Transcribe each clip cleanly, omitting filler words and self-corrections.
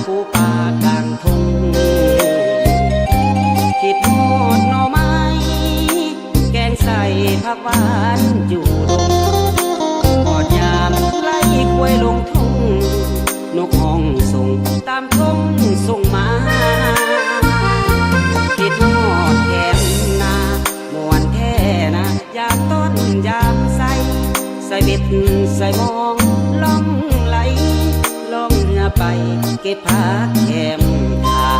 ปูป่ากลางทุ่งคิดหอดหน่อไม้แกงใส่ผักหวานอยู่ดงหอดยามไล่ควยลงทุ่งนกห้องส่งตามทุ่งส่งมาคิดหอดแคมนามวนแท่นะยามต้นยามใส่เบ็ดใส่มองล่องไหลล่องเรือไปเก็บผักแคมขา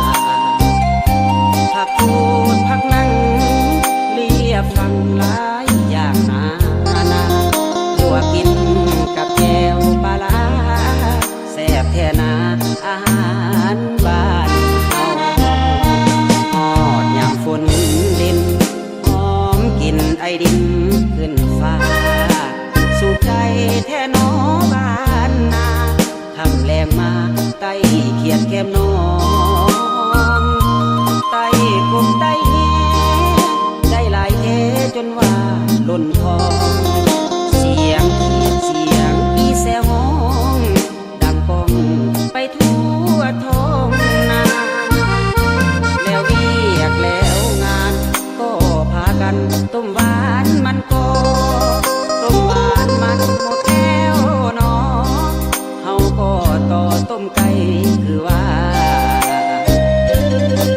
ผักพูดผักนั่งเลียฟังหลายอย่างนาลวกกินกับแก้วปลาแซ่บแท่นาอาหารบ้านเฮาฮอดยามฝนดินหอมกลิ่นไอดินขึ้นฟ้าสุขใจแท่นอบ้านนาทำแรงมาไต้เขียดแก้มน้องไต้กบไต้แหได้หลายเทจนว่าล้นทองเสียงขีดเสียงอีแซวห้องดังก้องไปทั่วท้องนาแล้วเวียกแล้วงานก็พากันต้มหวานมันก็ต้มหวานมันหมดแล้วเนาะเฮาก็ต่อต้มไก่คือว่า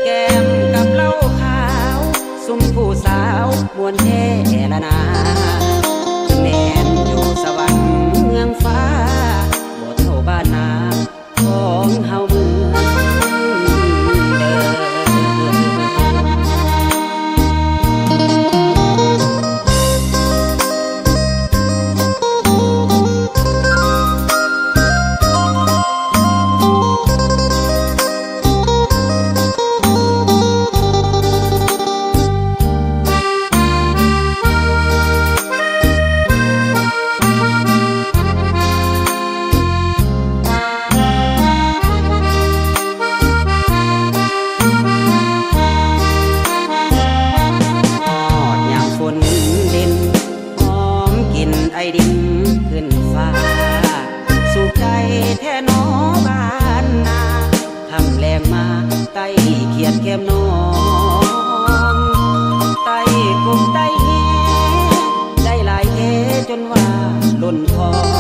แก้มกับเหล้าขาวซุ่มผู้สาวมวนแท่ละนาแม่นอยู่สวรรค์เมืองฟ้าบ่เท่าบ้านนาของเฮาเมืองเดิไอดินขึ้นฟ้าสุขใจแท่นอบ้านนาทำแรงมาไต้เขียดแก้มน้องไต้กบไต้แหได้หลายเทจนว่าล้นทอง